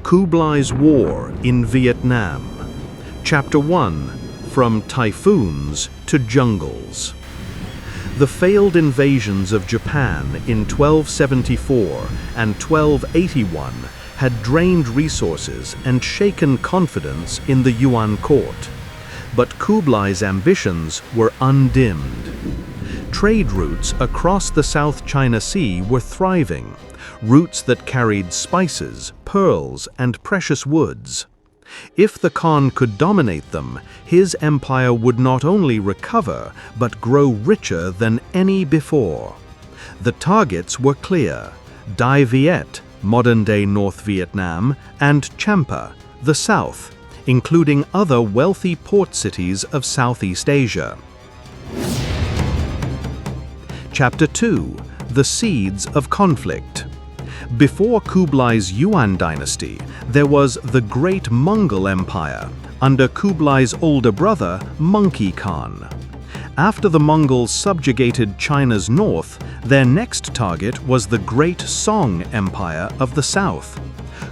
Kublai's War in Vietnam. Chapter 1. From Typhoons to Jungles. The failed invasions of Japan in 1274 and 1281 had drained resources and shaken confidence in the Yuan court. But Kublai's ambitions were undimmed. Trade routes across the South China Sea were thriving, routes that carried spices, pearls, and precious woods. If the Khan could dominate them, his empire would not only recover, but grow richer than any before. The targets were clear: Đại Việt, modern-day North Vietnam, and Champa, the south, including other wealthy port cities of Southeast Asia. Chapter 2. The Seeds of Conflict. Before Kublai's Yuan dynasty, there was the great Mongol Empire, under Kublai's older brother, Kublai Khan. After the Mongols subjugated China's north, their next target was the great Song Empire of the south.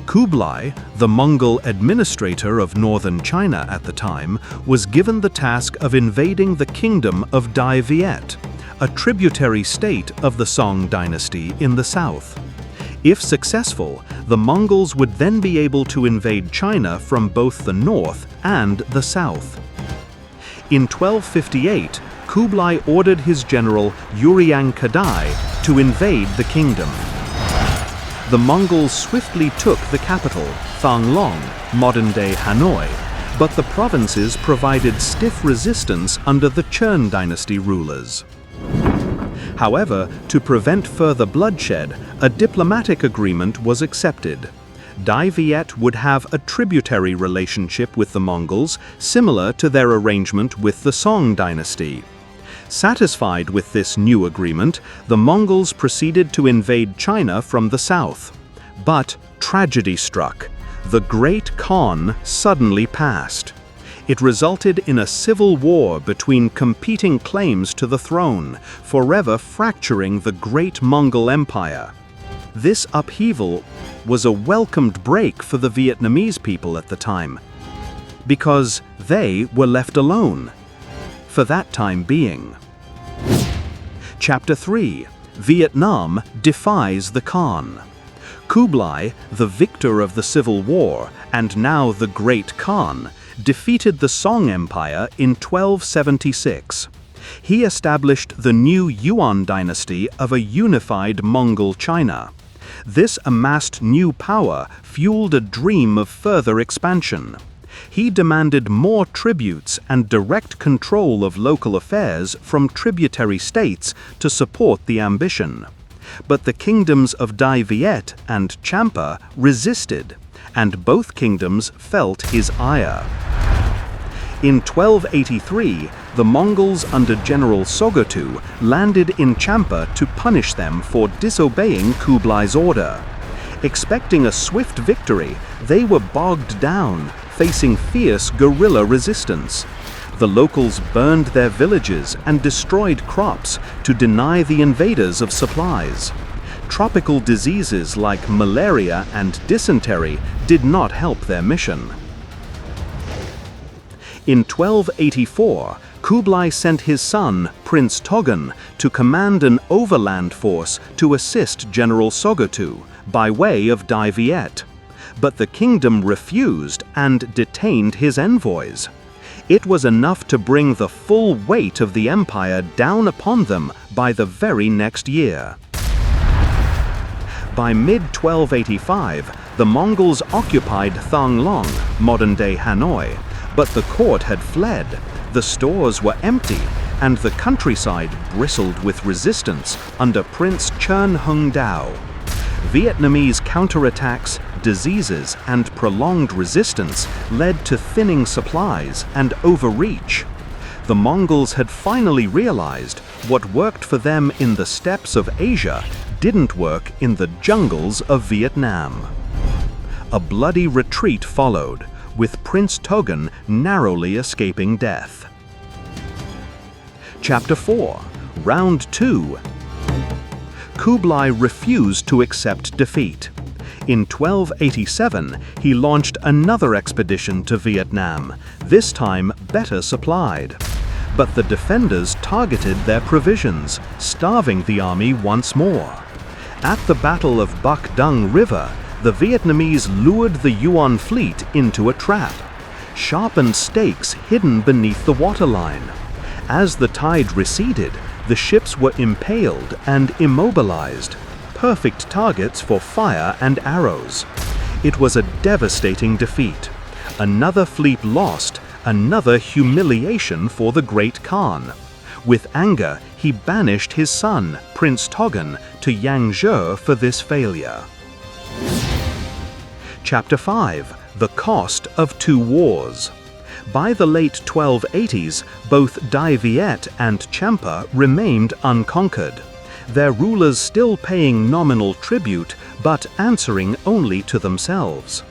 Kublai, the Mongol administrator of northern China at the time, was given the task of invading the kingdom of Đại Việt, a tributary state of the Song dynasty in the south. If successful, the Mongols would then be able to invade China from both the north and the south. In 1258, Kublai ordered his general Yuan to invade the kingdom. The Mongols swiftly took the capital, Thang Long, modern-day Hanoi, but the provinces provided stiff resistance under the Trần dynasty rulers. However, to prevent further bloodshed, a diplomatic agreement was accepted. Đại Việt would have a tributary relationship with the Mongols, similar to their arrangement with the Song dynasty. Satisfied with this new agreement, the Mongols proceeded to invade China from the south. But tragedy struck. The Great Khan suddenly passed. It resulted in a civil war between competing claims to the throne, forever fracturing the great Mongol Empire. This upheaval was a welcomed break for the Vietnamese people at the time, because they were left alone, for that time being. Chapter 3. Vietnam defies the Khan. Kublai, the victor of the Civil War, and now the Great Khan, defeated the Song Empire in 1276. He established the new Yuan dynasty of a unified Mongol China. This amassed new power fueled a dream of further expansion. He demanded more tributes and direct control of local affairs from tributary states to support the ambition. But the kingdoms of Đại Việt and Champa resisted, and both kingdoms felt his ire. In 1283, the Mongols under General Sogotu landed in Champa to punish them for disobeying Kublai's order. Expecting a swift victory, they were bogged down, facing fierce guerrilla resistance. The locals burned their villages and destroyed crops to deny the invaders of supplies. Tropical diseases like malaria and dysentery did not help their mission. In 1284, Kublai sent his son, Prince Togun, to command an overland force to assist General Sogotu by way of Đại Việt. But the kingdom refused and detained his envoys. It was enough to bring the full weight of the empire down upon them by the very next year. By mid-1285, the Mongols occupied Thang Long, modern-day Hanoi, but the court had fled, the stores were empty, and the countryside bristled with resistance under Prince Trần Hung Dao. Vietnamese counterattacks, diseases, and prolonged resistance led to thinning supplies and overreach. The Mongols had finally realized what worked for them in the steppes of Asia didn't work in the jungles of Vietnam. A bloody retreat followed, with Prince Togun narrowly escaping death. Chapter 4. Round 2. Kublai refused to accept defeat. In 1287, he launched another expedition to Vietnam, this time better supplied. But the defenders targeted their provisions, starving the army once more. At the Battle of Bac Dung River, the Vietnamese lured the Yuan fleet into a trap. Sharpened stakes hidden beneath the waterline. As the tide receded, the ships were impaled and immobilized, perfect targets for fire and arrows. It was a devastating defeat. Another fleet lost, another humiliation for the great Khan. With anger, he banished his son, Prince Togan, to Yangzhou for this failure. Chapter 5. The Cost of Two Wars. By the late 1280s, both Đại Việt and Champa remained unconquered, their rulers still paying nominal tribute but answering only to themselves.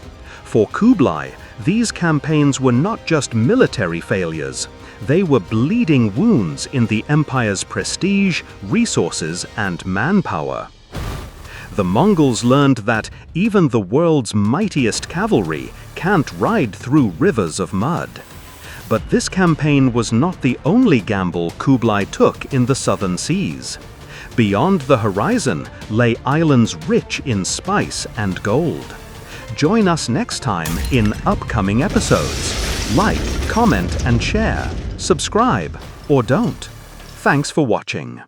For Kublai, these campaigns were not just military failures, they were bleeding wounds in the empire's prestige, resources, and manpower. The Mongols learned that even the world's mightiest cavalry can't ride through rivers of mud. But this campaign was not the only gamble Kublai took in the southern seas. Beyond the horizon lay islands rich in spice and gold. Join us next time in upcoming episodes. Like, comment, and share. Subscribe, or don't. Thanks for watching.